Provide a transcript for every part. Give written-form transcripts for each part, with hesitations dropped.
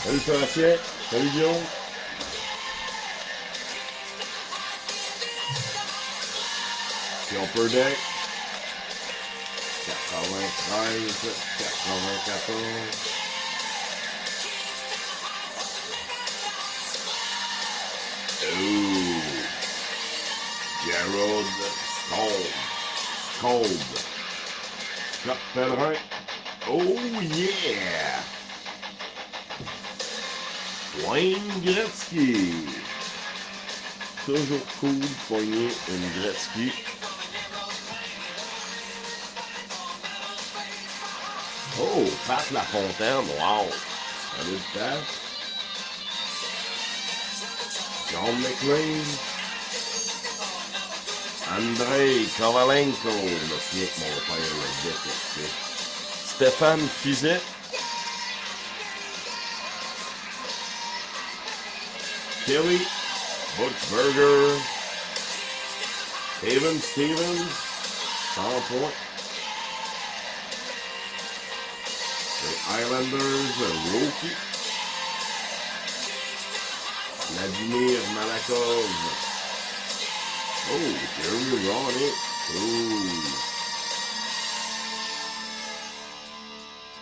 Salut Sébastien. Salut Guillaume. Si on peut deck. 93, 94. Ooh. Gerald Stone. Cold. Scott Pellerin. Oh yeah! Wayne Gretzky. Toujours cool de pogner une Gretzky. Oh, Pat Lafontaine, wow! Salut Pat. John McLean. Andrei Kovalenko. Je me souviens que mon père le détestait. Stéphane Fizet. Kelly. Butch Burger. Evan Stevens. 100 points. Les Islanders, Rookie. Vladimir Malakov. Oh, Jeremy Roney. Oh.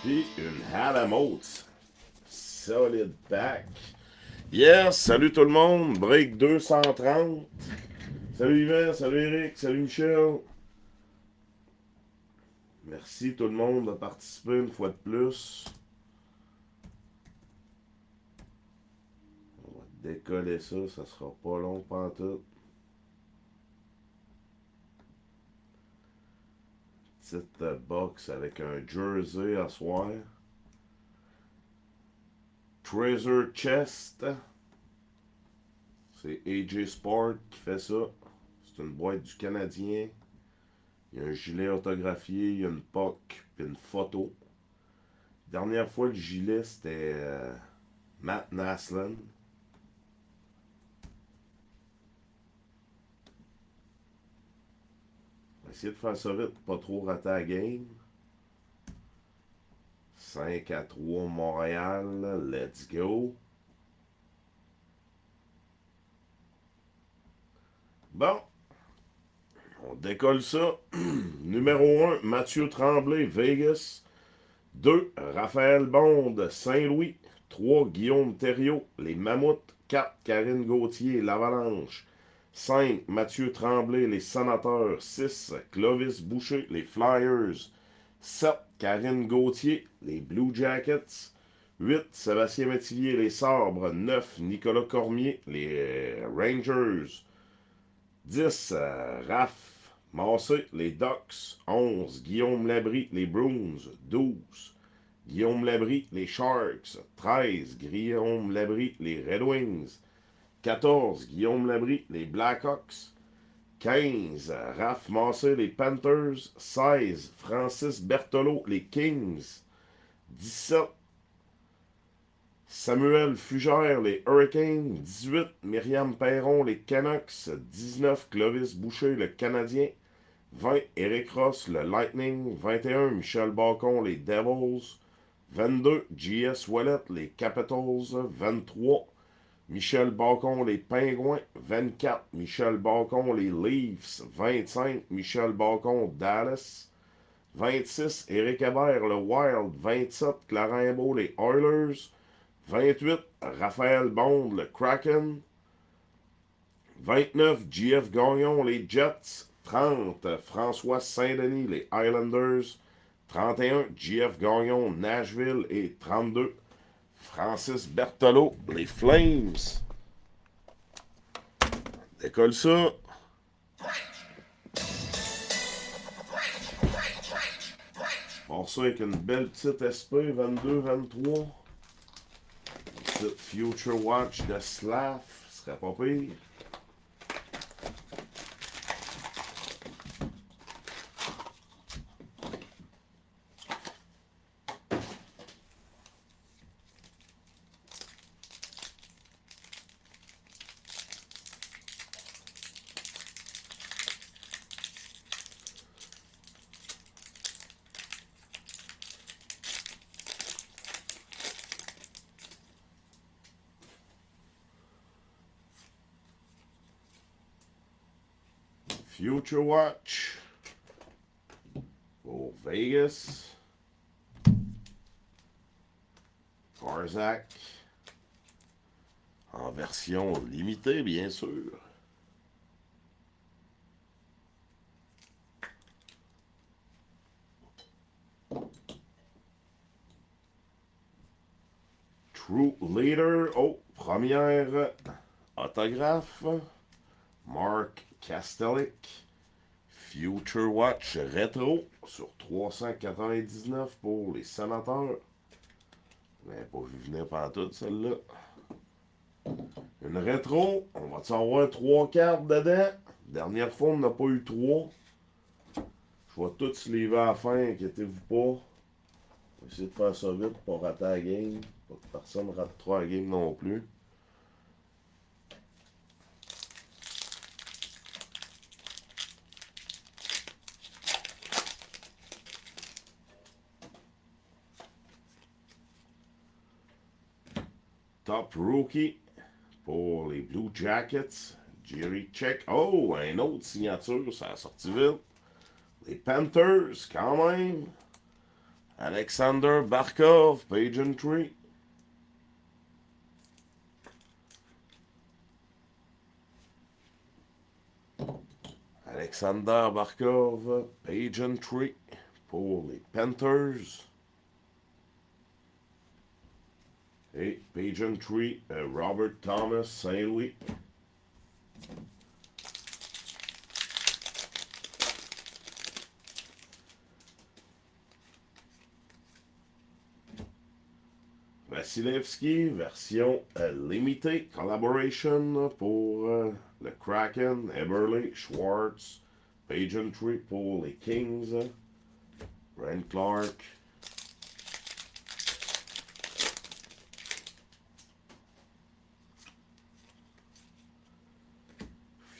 Puis une Hadamotes. Solid pack. Yes, salut tout le monde. Break 230. Salut Yvan, salut Eric, salut Michel. Merci tout le monde de participer une fois de plus. On va décoller ça, ça sera pas long pantoute. Petite box avec un jersey à soir. Treasure Chest. C'est AJ Sport qui fait ça. C'est une boîte du Canadien. Il y a un gilet autographié, il y a une POC, puis une photo. Dernière fois, le gilet, c'était Matt Naslund. On va essayer de faire ça vite, pas trop rater la game. 5-3 Montréal, let's go. Bon, on décolle ça. Numéro 1, Mathieu Tremblay, Vegas. 2, Raphaël Bonde, Saint-Louis. 3, Guillaume Thériault, les Mammouths. 4, Karine Gauthier, l'Avalanche. 5, Mathieu Tremblay, les Sénateurs. 6, Clovis Boucher, les Flyers. 7, Karine Gauthier, les Blue Jackets. 8, Sébastien Métivier, les Sabres. 9, Nicolas Cormier, les Rangers. 10, Raph Massé, les Ducks. 11, Guillaume Labrie, les Bruins. 12, Guillaume Labrie, les Sharks. 13, Guillaume Labrie, les Red Wings. 14, Guillaume Labrie, les Blackhawks. 15, Raph Massé, les Panthers. 16, Francis Berthelot, les Kings. 17, Samuel Fugère, les Hurricanes. 18, Myriam Perron, les Canucks. 19, Clovis Boucher, le Canadien. 20, Eric Ross, le Lightning. 21, Michel Bacon, les Devils. 22, J.S. Ouellet, les Capitals. 23, Michel Bacon, les Pingouins. 24, Michel Bacon, les Leafs. 25, Michel Bacon, Dallas. 26, Éric Hébert, le Wild. 27, Clarent Beau, les Oilers. 28, Raphaël Bonde, le Kraken. 29, JF Gagnon, les Jets. 30, François Saint-Denis, les Islanders. 31, JF Gagnon, Nashville. Et 32, Francis Berthelot, les Flames. Décolle ça. On ça avec une belle petite SP 22-23. Petite Future Watch de Slav. Ce serait pas pire. Future Watch pour Vegas. Barzak. En version limitée, bien sûr. True Leader. Oh, première autographe. Mark Kastelik. Future Watch Retro sur 399 pour les sénateurs. Je n'avais pas vu venir pantoute, celle-là. Une rétro. On va-tu avoir 3 cartes dedans? Dernière fois, on n'a pas eu 3. Je vais tout se lever à la fin, inquiétez-vous pas. On va essayer de faire ça vite pour pas rater la game. Pas que personne rate trop la game non plus. Top Rookie pour les Blue Jackets. Jerry Check. Oh, un autre signature, ça a sorti vite. Les Panthers, quand même. Alexander Barkov, Page and Tree. Alexander Barkov, Page and Tree pour les Panthers. Et Page and Tree, Robert Thomas, Saint-Louis. Vasilevski, version limitée, collaboration pour le Kraken, Eberle, Schwartz, Page and Tree pour les Kings, Brent Clark.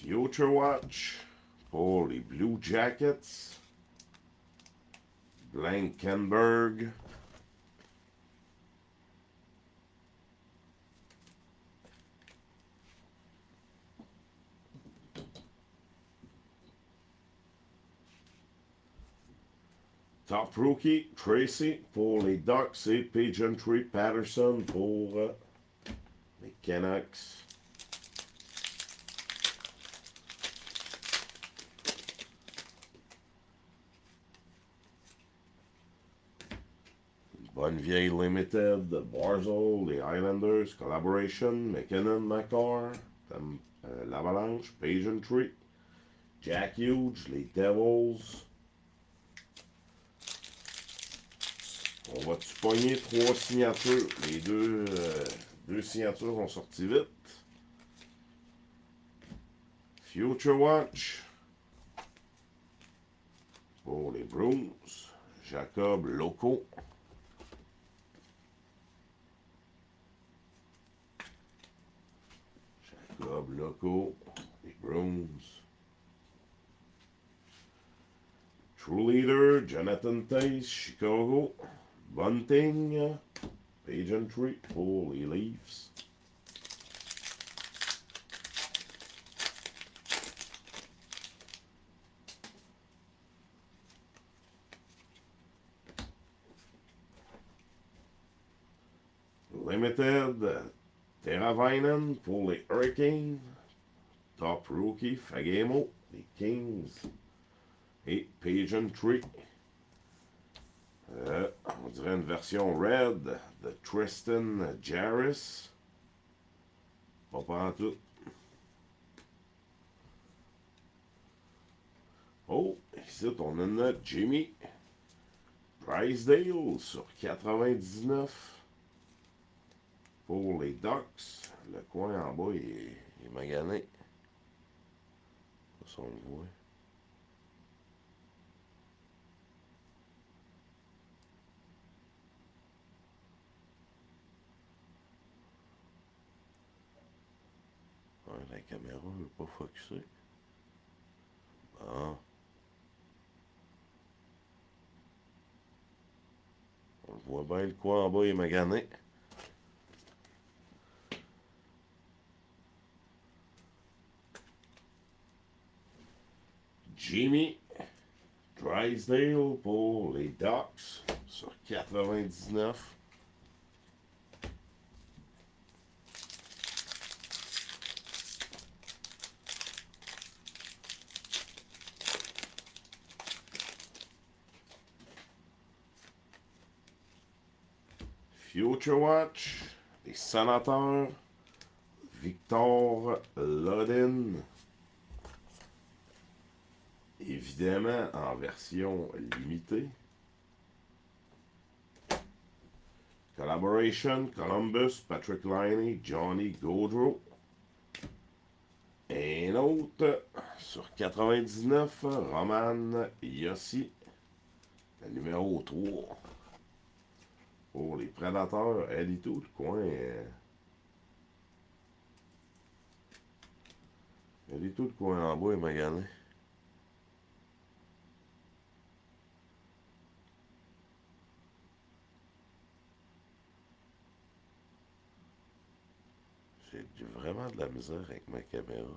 Future Watch pour les Blue Jackets, Blankenberg. Top Rookie, Tracy pour les Ducks et Page and Tree Patterson pour les Canucks. Bonne vieille Limited, Barzal, les Islanders, Collaboration, McKinnon, McCarr, l'Avalanche, Page and Tree, Jack Hughes, les Devils. On va-tu pogner 3 signatures? Les deux signatures ont sorti vite. Future Watch pour les Bruins, Jacob Loco. Jacob Loco, les Bruins. True Leader, Jonathan Taze, Chicago. Bunting, Page and Tree pour les Leafs. Limited, Teravainen pour les Hurricanes. Top Rookie, Fagemo, les Kings. Et Page and Tree. On dirait une version Red de Tristan Jarris. Pas tout. Oh, ici on a notre Jimmy Drysdale sur 99 pour les Ducks. Le coin en bas il est magané. Ça on le voit. La caméra ne veut pas focusser. Bon. On voit bien le coin en bas, il est magané. Jimmy Drysdale pour les Ducks sur 99. Future Watch, les Sénateurs, Victor Lodin. Évidemment en version limitée. Collaboration, Columbus, Patrick Liney, Johnny Gaudreau. Et un autre sur 99, Roman Yossi, le numéro 3. Pour les Prédateurs, elle et tout, le coin. Elle est tout le coin en bas est magané. J'ai vraiment de la misère avec ma caméra.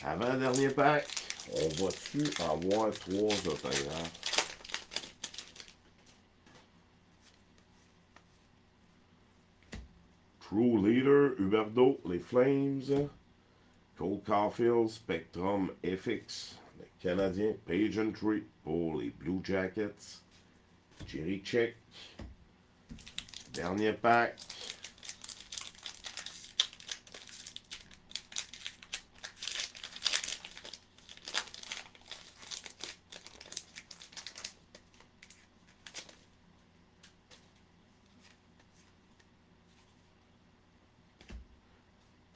Avant le dernier pack, on va-tu avoir 3 autographes? True Leader, Huberdeau, les Flames. Cole Caulfield, Spectrum FX, les Canadiens. Pageantry pour les Blue Jackets. Jerry Check. Dernier pack.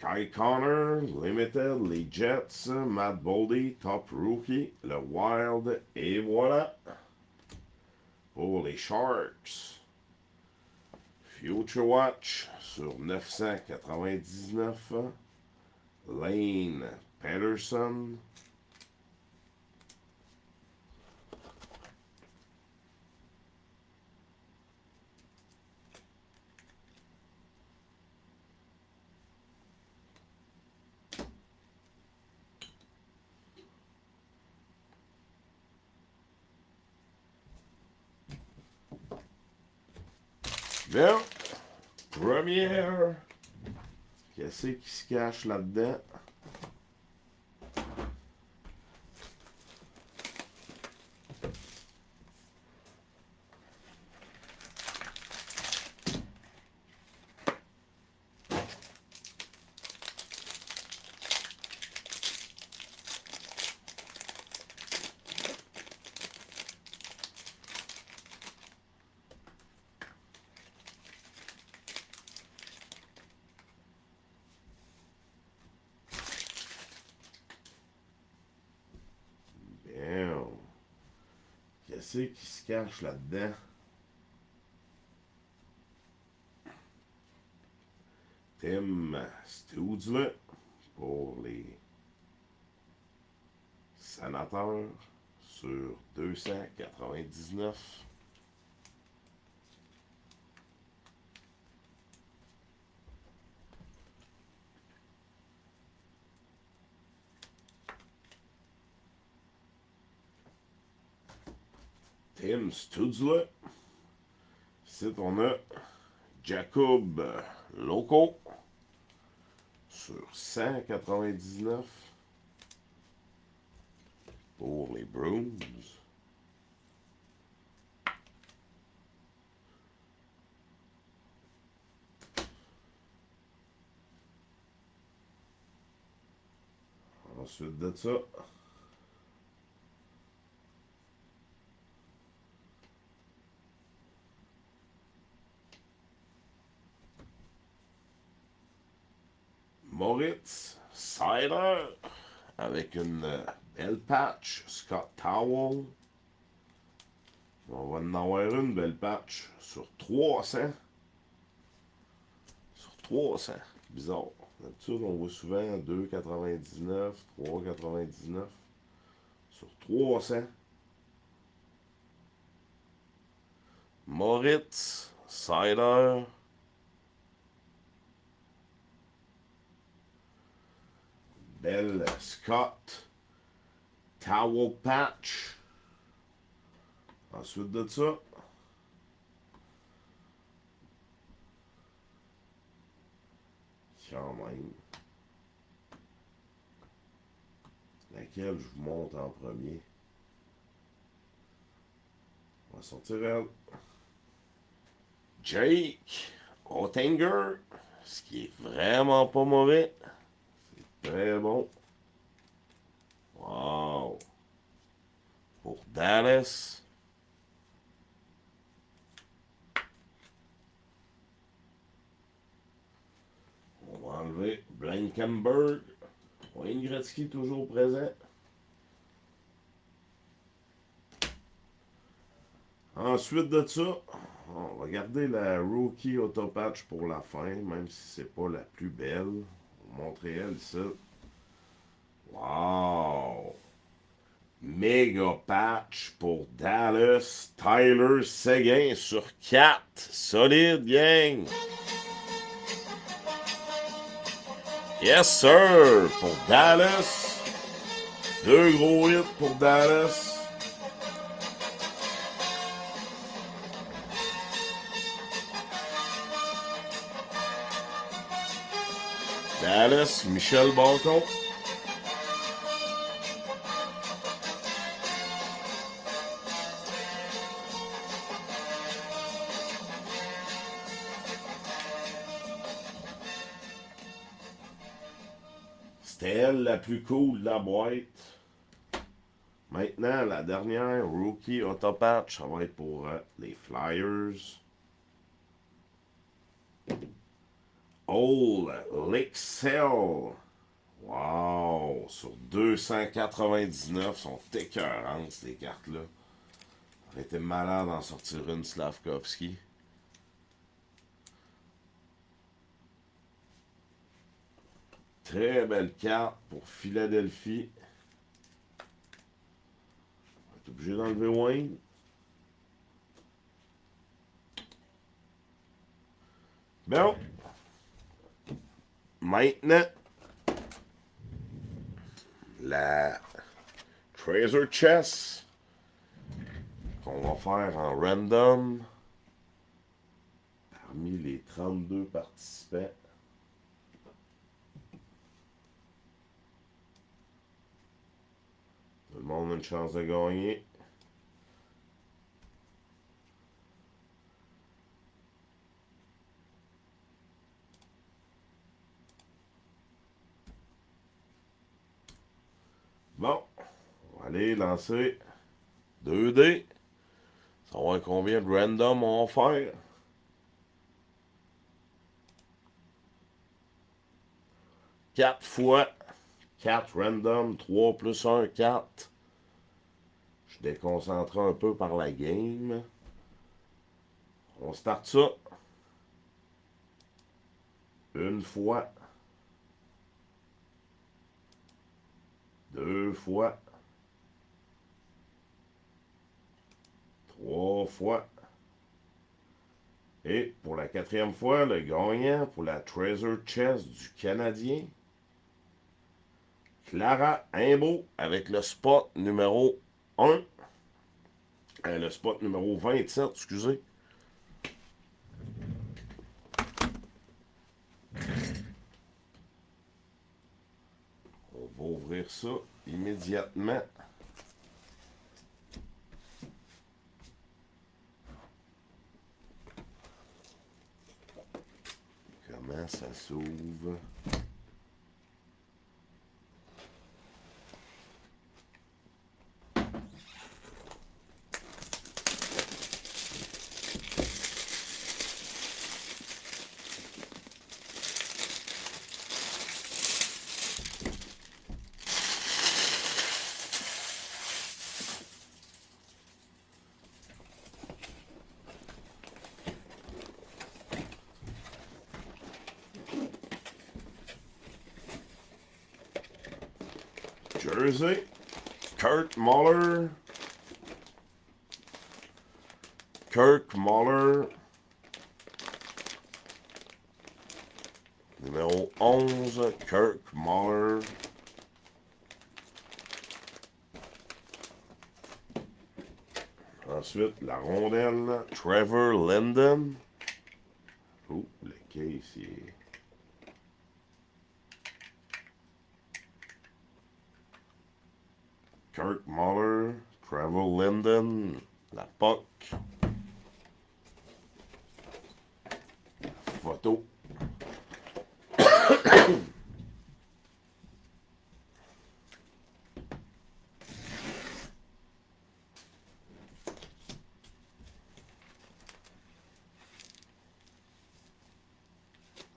Kai Connor, Limited, les Jets, Matt Boldy, Top Rookie, le Wild, et voilà. Pour les Sharks. Future Watch sur 999. Lane Patterson. Bien. Première. Qu'est-ce qui se cache là-dedans? Bien. Qu'est-ce qui se cache là-dedans? Tim Stutzle pour les Sénateurs sur 299. Tim Stutzle. Ici, on a Jacob Loco sur 199 pour les Bruins. Ensuite de ça, Moritz Seider avec une belle patch. Scott Towell. On va en avoir une belle patch sur 300. Sur 300. Bizarre. D'habitude, on voit souvent 2,99, 3,99. Sur 300. Moritz Sider. Belle Scott. Towel Patch. Ensuite de ça, quand même, laquelle je vous montre en premier. On va sortir elle. Jake Ottinger, ce qui est vraiment pas mauvais. C'est très bon. Wow. Pour Dallas. On va enlever Blankenberg. Wayne Gretzky toujours présent. Ensuite de ça, on va garder la Rookie Autopatch pour la fin, même si c'est pas la plus belle. On va montrer elle ici. Wow! Méga patch pour Dallas. Tyler Seguin sur 4. Solide, gang! Yes, sir! Pour Dallas. 2 gros hits pour Dallas. Dallas, Michel Bacon. C'était elle la plus cool de la boîte. Maintenant, la dernière, Rookie Autopatch, ça va être pour les Flyers. Old Lixell. Wow! Sur 299, sont écœurantes ces cartes-là. On était malade d'en sortir une Slavkovski. Très belle carte pour Philadelphie. On va être obligé d'enlever Wayne. Bon. Maintenant, la Treasure Chest qu'on va faire en random parmi les 32 participants. Tout le monde a une chance de gagner. Bon, on va aller lancer 2D. Ça va voir combien de random on va faire. Quatre fois 4 random, 3 plus 1, 4. Je suis déconcentré un peu par la game. On start ça. Une fois. 2 fois. 3 fois. Et pour la 4e fois, le gagnant pour la Treasure Chest du Canadien, Clara Imbeau avec le spot numéro 1. Le spot numéro 27, excusez. On va ouvrir ça immédiatement. Comment ça s'ouvre? Jersey, Kurt Muller, 11, Kirk Muller. Ensuite, la rondelle, Trevor Linden. Oh, le case, il est... Kirk Muller, Trevor Linden, la puck. Photo.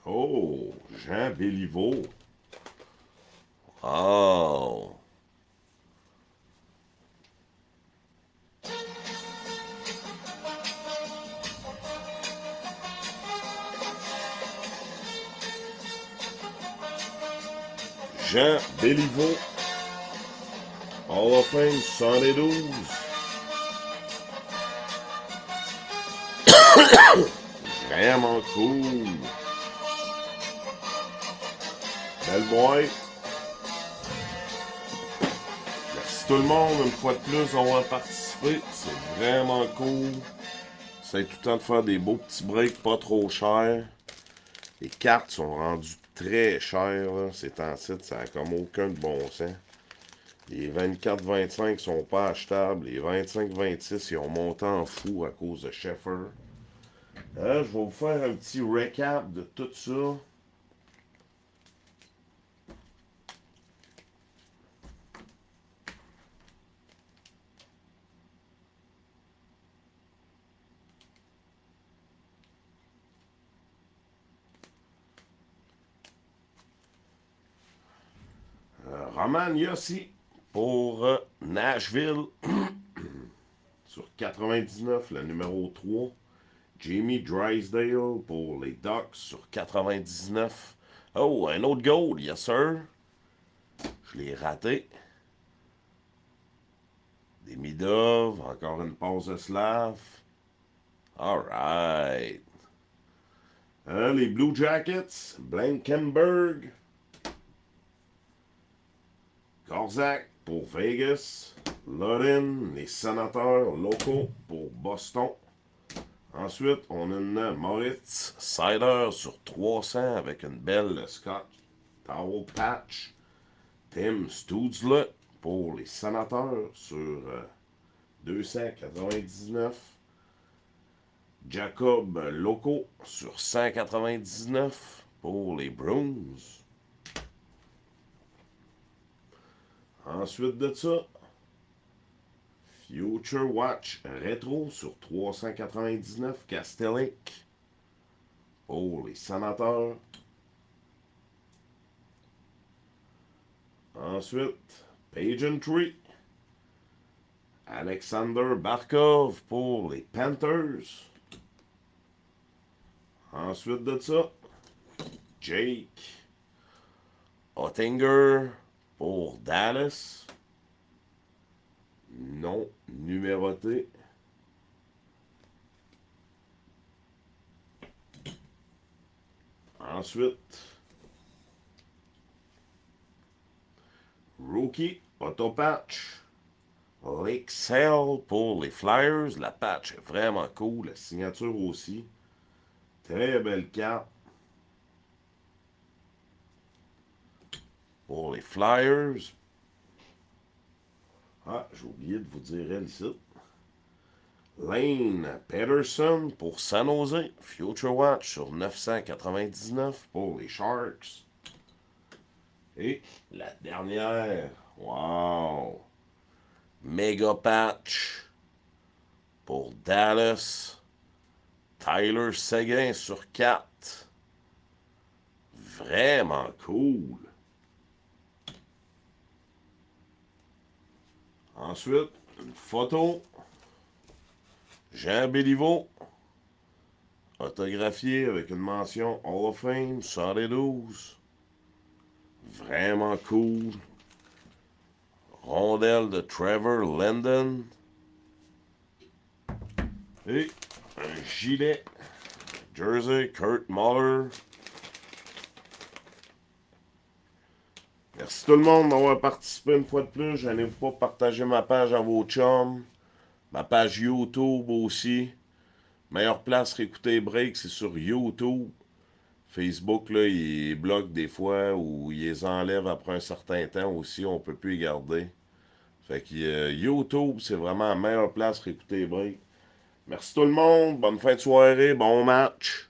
Oh, Jean Béliveau. Oh. Jean Béliveau. Hall of Fame 72. Vraiment cool. Belle boîte. Merci tout le monde, une fois de plus, d'avoir participé. C'est vraiment cool. C'est tout le temps de faire des beaux petits breaks pas trop chers. Les cartes sont rendues très chères. Là. Ces temps-ci, ça n'a comme aucun de bon sens. Les 24-25 sont pas achetables. Les 25-26, ils ont monté en fou à cause de Sheffer. Je vais vous faire un petit recap de tout ça. Roman Yossi pour Nashville sur 99, le numéro 3. Jamie Drysdale pour les Ducks sur 99. Oh, un autre goal, yes sir. Je l'ai raté. Des Midov, encore une passe de Slav. Alright. Les Blue Jackets, Blankenberg. Korzak pour Vegas. Lodin, les sénateurs locaux pour Boston. Ensuite, on a une Moritz Sider sur 300 avec une belle Scott Towel Patch. Tim Stutzle pour les sénateurs sur 299. Jacob Loco sur 199 pour les Bruins. Ensuite de ça, Future Watch Retro sur 399 Castellic pour les sénateurs. Ensuite, Pageantry. Alexander Barkov pour les Panthers. Ensuite de ça, Jake Ottinger pour Dallas. Non numéroté. Ensuite, Rookie Autopatch. L'Excel pour les Flyers. La patch est vraiment cool. La signature aussi. Très belle carte. Pour les Flyers. Ah, j'ai oublié de vous dire elle ici. Lane Peterson pour San Jose. Future Watch sur 999 pour les Sharks. Et la dernière. Wow! Mega Patch pour Dallas. Tyler Seguin sur 4. Vraiment cool. Ensuite, une photo. Jean Béliveau. Autographié avec une mention Hall of Fame 112. Vraiment cool. Rondelle de Trevor Linden. Et un gilet. Jersey Kurt Muller. Merci tout le monde d'avoir participé une fois de plus. Je n'ai pas partager ma page à vos chums. Ma page YouTube aussi. Meilleure place pour écouter break, c'est sur YouTube. Facebook, là, il bloque des fois ou il les enlève après un certain temps aussi. On peut plus les garder. Fait que YouTube, c'est vraiment la meilleure place pour écouter break. Merci tout le monde. Bonne fin de soirée. Bon match.